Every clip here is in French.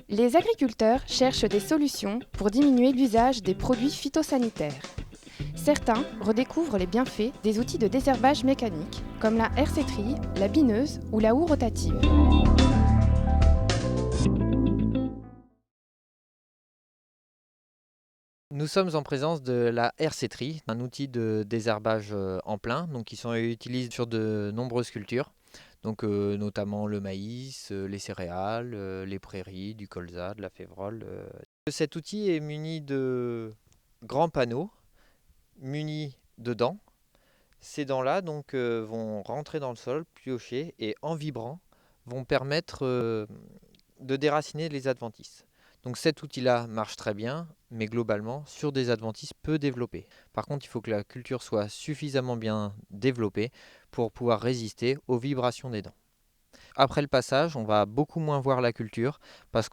Les agriculteurs cherchent des solutions pour diminuer l'usage des produits phytosanitaires. Certains redécouvrent les bienfaits des outils de désherbage mécanique, comme la hersétrie, la bineuse ou la houe rotative. Nous sommes en présence de la hersétrie, un outil de désherbage en plein, donc qui sont utilisés sur de nombreuses cultures, donc notamment le maïs, les céréales, les prairies, du colza, de la févrole. Cet outil est muni de grands panneaux, munis de dents. Ces dents-là vont rentrer dans le sol, piocher et en vibrant vont permettre de déraciner les adventices. Donc cet outil-là marche très bien, mais globalement sur des adventices peu développés. Par contre, il faut que la culture soit suffisamment bien développée pour pouvoir résister aux vibrations des dents. Après le passage, on va beaucoup moins voir la culture parce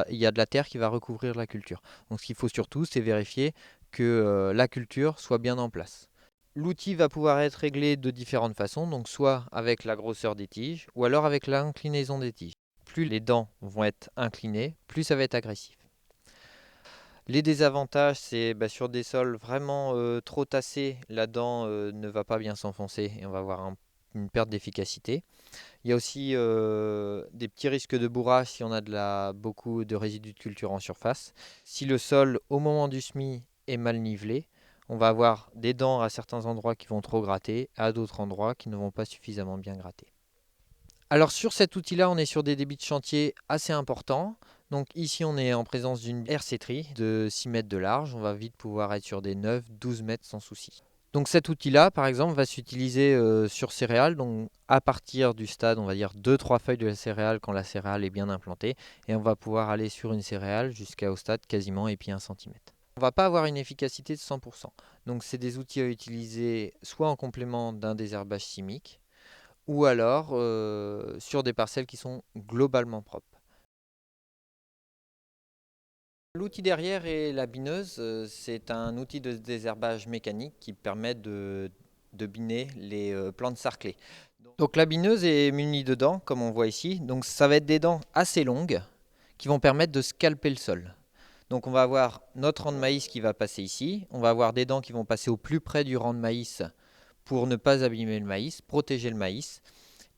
il y a de la terre qui va recouvrir la culture. Donc ce qu'il faut surtout, c'est vérifier que la culture soit bien en place. L'outil va pouvoir être réglé de différentes façons, donc soit avec la grosseur des tiges ou alors avec l'inclinaison des tiges. Plus les dents vont être inclinées, plus ça va être agressif. Les désavantages, c'est sur des sols vraiment trop tassés, la dent ne va pas bien s'enfoncer et on va avoir une perte d'efficacité. Il y a aussi des petits risques de bourrage si on a beaucoup de résidus de culture en surface. Si le sol, au moment du semis, est mal nivelé, on va avoir des dents à certains endroits qui vont trop gratter, à d'autres endroits qui ne vont pas suffisamment bien gratter. Alors sur cet outil-là, on est sur des débits de chantier assez importants. Donc ici, on est en présence d'une hersétrie de 6 mètres de large. On va vite pouvoir être sur des 9-12 mètres sans souci. Donc cet outil-là, par exemple, va s'utiliser sur céréales, donc à partir du stade, on va dire 2-3 feuilles de la céréale quand la céréale est bien implantée. Et on va pouvoir aller sur une céréale jusqu'au stade quasiment épi 1 cm. On ne va pas avoir une efficacité de 100%. Donc c'est des outils à utiliser soit en complément d'un désherbage chimique, ou alors sur des parcelles qui sont globalement propres. L'outil derrière est la bineuse. C'est un outil de désherbage mécanique qui permet de biner les plantes sarclées. Donc la bineuse est munie de dents, comme on voit ici. Donc ça va être des dents assez longues qui vont permettre de scalper le sol. Donc on va avoir notre rang de maïs qui va passer ici. On va avoir des dents qui vont passer au plus près du rang de maïs pour ne pas abîmer le maïs, protéger le maïs.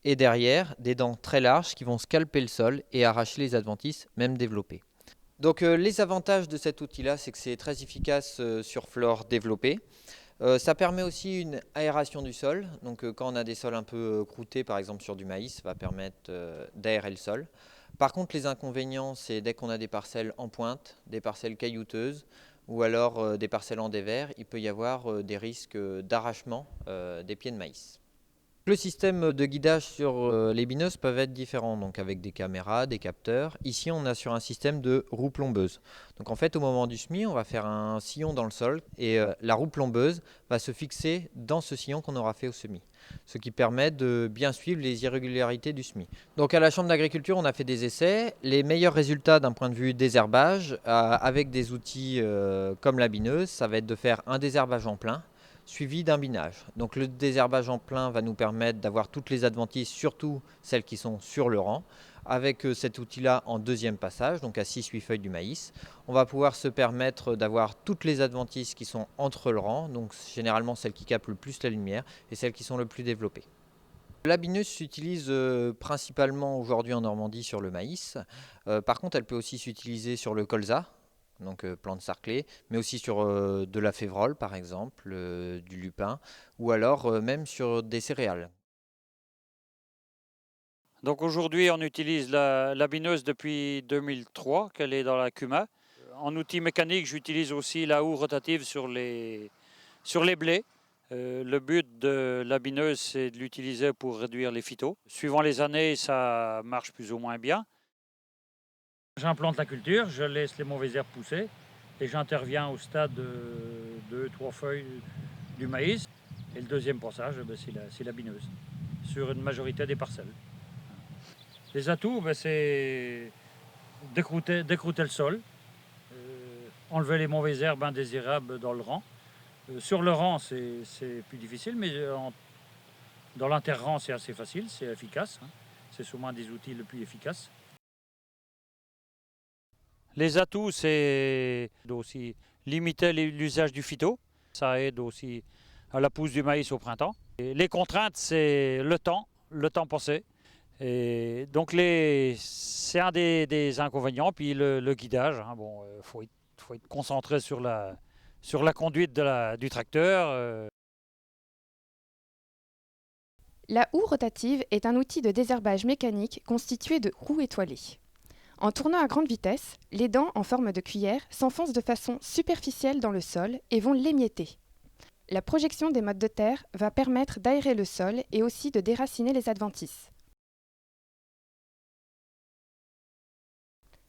Et derrière, des dents très larges qui vont scalper le sol et arracher les adventices, même développés. Donc les avantages de cet outil-là, c'est que c'est très efficace sur flore développée. Ça permet aussi une aération du sol. Donc quand on a des sols un peu croûtés, par exemple sur du maïs, ça va permettre d'aérer le sol. Par contre, les inconvénients, c'est dès qu'on a des parcelles en pointe, des parcelles caillouteuses, ou alors des parcelles en dévers, il peut y avoir des risques d'arrachement des pieds de maïs. Le système de guidage sur les bineuses peuvent être différents, donc avec des caméras, des capteurs. Ici, on a sur un système de roue plombeuse. Donc en fait, au moment du semis, on va faire un sillon dans le sol et la roue plombeuse va se fixer dans ce sillon qu'on aura fait au semis, ce qui permet de bien suivre les irrégularités du semis. Donc à la Chambre d'agriculture, on a fait des essais. Les meilleurs résultats d'un point de vue désherbage, avec des outils comme la bineuse, ça va être de faire un désherbage en plein, suivi d'un binage. Donc le désherbage en plein va nous permettre d'avoir toutes les adventices, surtout celles qui sont sur le rang. Avec cet outil-là en deuxième passage, donc à 6-8 feuilles du maïs, on va pouvoir se permettre d'avoir toutes les adventices qui sont entre le rang, donc généralement celles qui captent le plus la lumière et celles qui sont le plus développées. La bineuse s'utilise principalement aujourd'hui en Normandie sur le maïs. Par contre, elle peut aussi s'utiliser sur le colza, donc plante sarclée, mais aussi sur de la févrole par exemple, du lupin, ou alors même sur des céréales. Donc aujourd'hui, on utilise la bineuse depuis 2003, qu'elle est dans la CUMA. En outil mécanique, j'utilise aussi la houe rotative sur les blés. Le but de la bineuse, c'est de l'utiliser pour réduire les phytos. Suivant les années, ça marche plus ou moins bien. J'implante la culture, je laisse les mauvaises herbes pousser et j'interviens au stade de 2-3 feuilles du maïs. Et le deuxième passage, c'est la bineuse, sur une majorité des parcelles. Les atouts, c'est décrouter le sol, enlever les mauvaises herbes indésirables dans le rang. Sur le rang, c'est plus difficile, mais dans l'inter-rang, c'est assez facile, c'est efficace. C'est souvent des outils les plus efficaces. Les atouts, c'est aussi limiter l'usage du phyto. Ça aide aussi à la pousse du maïs au printemps. Et les contraintes, c'est le temps passé. Et donc c'est un des inconvénients. Puis le guidage, hein. Bon, faut être concentré sur la conduite du tracteur. La houe rotative est un outil de désherbage mécanique constitué de roues étoilées. En tournant à grande vitesse, les dents en forme de cuillère s'enfoncent de façon superficielle dans le sol et vont l'émietter. La projection des mottes de terre va permettre d'aérer le sol et aussi de déraciner les adventices.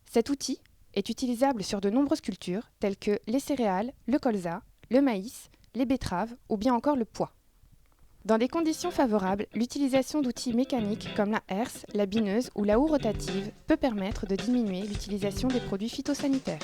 Cet outil est utilisable sur de nombreuses cultures telles que les céréales, le colza, le maïs, les betteraves ou bien encore le pois. Dans des conditions favorables, l'utilisation d'outils mécaniques comme la herse, la bineuse ou la houe rotative peut permettre de diminuer l'utilisation des produits phytosanitaires.